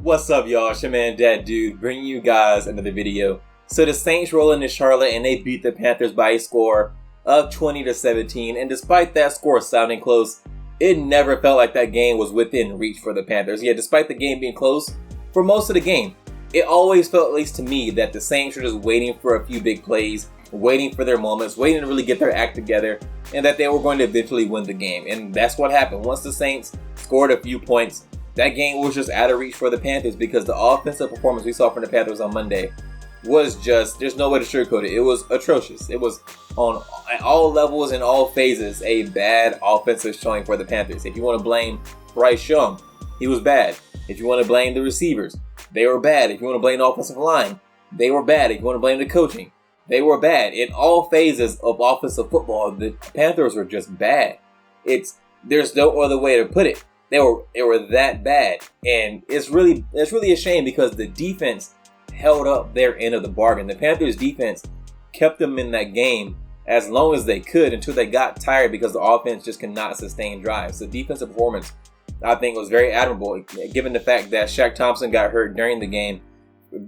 What's up, y'all? It's your man, Dad Dude, bringing you guys another video. So the Saints roll into Charlotte and they beat the Panthers by a score of 20-17. And despite that score sounding close, it never felt like that game was within reach for the Panthers. Yeah, despite the game being close for most of the game, it always felt, at least to me, that the Saints were just waiting for a few big plays, waiting for their moments, waiting to really get their act together, and that they were going to eventually win the game. And that's what happened. Once the Saints scored a few points, that game was just out of reach for the Panthers because the offensive performance we saw from the Panthers on Monday was just, there's no way to sugarcoat it. It was atrocious. It was at all levels and all phases a bad offensive showing for the Panthers. If you want to blame Bryce Young, he was bad. If you want to blame the receivers, they were bad. If you want to blame the offensive line, they were bad. If you want to blame the coaching, they were bad. In all phases of offensive football, the Panthers were just bad. There's no other way to put it. They were that bad, and it's really a shame because the defense held up their end of the bargain. The Panthers defense kept them in that game as long as they could until they got tired because the offense just cannot sustain drives. The defensive performance, I think, was very admirable given the fact that Shaq Thompson got hurt during the game.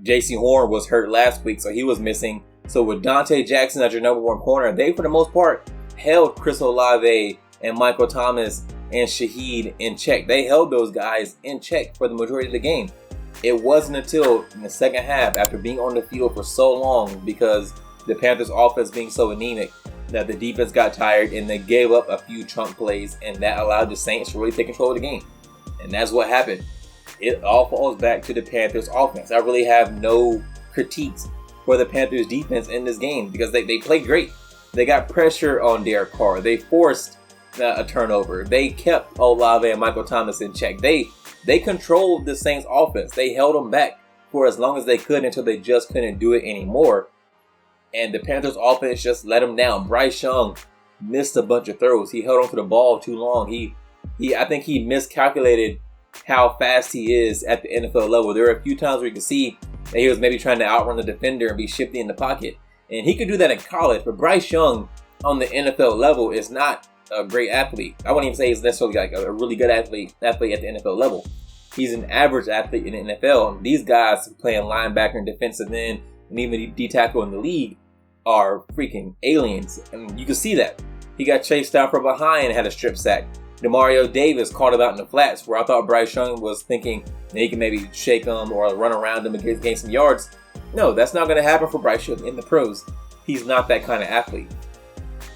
J.C. Horn was hurt last week, so he was missing. So with Dante Jackson as your number one corner, they for the most part held Chris Olave and Michael Thomas and Shaheed in check. They held those guys in check for the majority of the game. It wasn't until in the second half, after being on the field for so long because the Panthers offense being so anemic, that the defense got tired and they gave up a few chunk plays, and that allowed the Saints to really take control of the game. And that's what happened. It all falls back to the Panthers offense. I really have no critiques for the Panthers defense in this game because they played great. They got pressure on Derek Carr. They forced a turnover. They kept Olave and Michael Thomas in check. They controlled the Saints offense. They held them back for as long as they could until they just couldn't do it anymore. And the Panthers offense just let them down. Bryce Young missed a bunch of throws. He held onto the ball too long. I think he miscalculated how fast he is at the NFL level. There were a few times where you could see that he was maybe trying to outrun the defender and be shifty in the pocket. And he could do that in college, but Bryce Young on the NFL level is not a great athlete. I wouldn't even say he's necessarily like a really good athlete at the NFL level. He's an average athlete in the NFL. And these guys playing linebacker and defensive end and even D-tackle in the league are freaking aliens. And you can see that. He got chased down from behind and had a strip sack. Demario Davis caught him out in the flats where I thought Bryce Young was thinking that he can maybe shake him or run around him and gain some yards. No, that's not going to happen for Bryce Young in the pros. He's not that kind of athlete.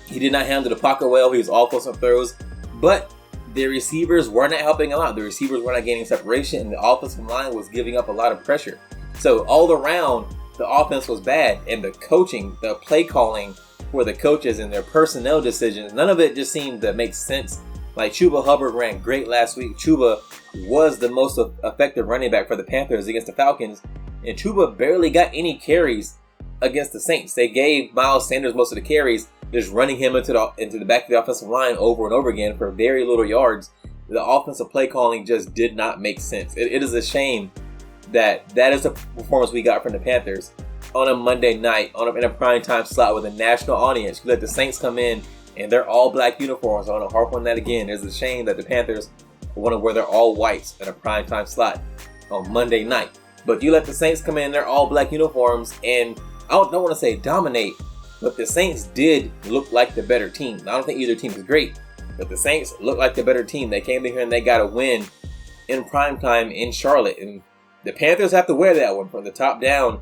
He did not handle the pocket well. He was awful on some throws. But the receivers were not helping him out. The receivers were not gaining separation, and the offensive line was giving up a lot of pressure. So all around, the offense was bad. And the coaching, the play calling for the coaches and their personnel decisions, none of it just seemed to make sense. Like Chuba Hubbard ran great last week. Chuba was the most effective running back for the Panthers against the Falcons. And Chuba barely got any carries against the Saints. They gave Miles Sanders most of the carries, just running him into the back of the offensive line over and over again for very little yards. The offensive play calling just did not make sense. It is a shame that is the performance we got from the Panthers on a Monday night in a primetime slot with a national audience. You let the Saints come in and they're all black uniforms. I want to harp on that again. It's a shame that the Panthers want to wear their all whites in a primetime slot on Monday night. But you let the Saints come in, they're all black uniforms, and I don't want to say dominate, but the Saints did look like the better team. I don't think either team is great, but the Saints looked like the better team. They came in here and they got a win in primetime in Charlotte. And the Panthers have to wear that one from the top down.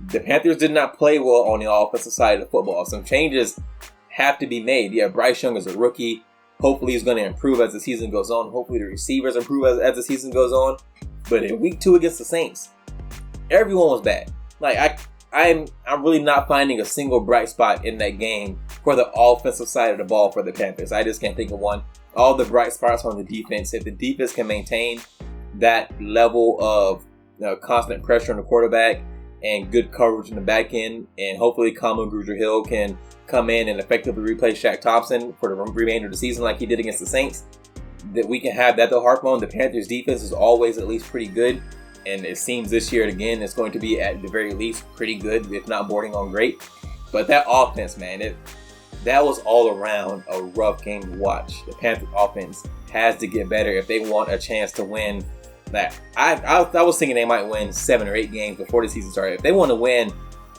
The Panthers did not play well on the offensive side of the football. Some changes have to be made. Yeah, Bryce Young is a rookie. Hopefully he's going to improve as the season goes on. Hopefully the receivers improve as the season goes on. But in week 2 against the Saints, everyone was bad. Like I'm really not finding a single bright spot in that game for the offensive side of the ball for the Panthers. I just can't think of one. All the bright spots on the defense. If the defense can maintain that level of constant pressure on the quarterback and good coverage in the back end, and hopefully Kamu Grugier-Hill can come in and effectively replace Shaq Thompson for the remainder of the season like he did against the Saints, that we can have that to harp on. The Panthers defense is always at least pretty good. And it seems this year, again, it's going to be at the very least pretty good, if not bordering on great. But that offense, man, that was all around a rough game to watch. The Panthers offense has to get better if they want a chance to win that I was thinking they might win 7 or 8 games before the season started. If they want to win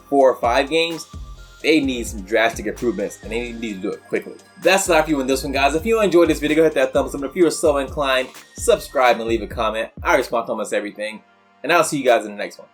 4 or 5 games, they need some drastic improvements, and they need to do it quickly. That's all for you in this one, guys. If you enjoyed this video, go hit that thumbs up. If you are so inclined, subscribe and leave a comment. I respond to almost everything, and I'll see you guys in the next one.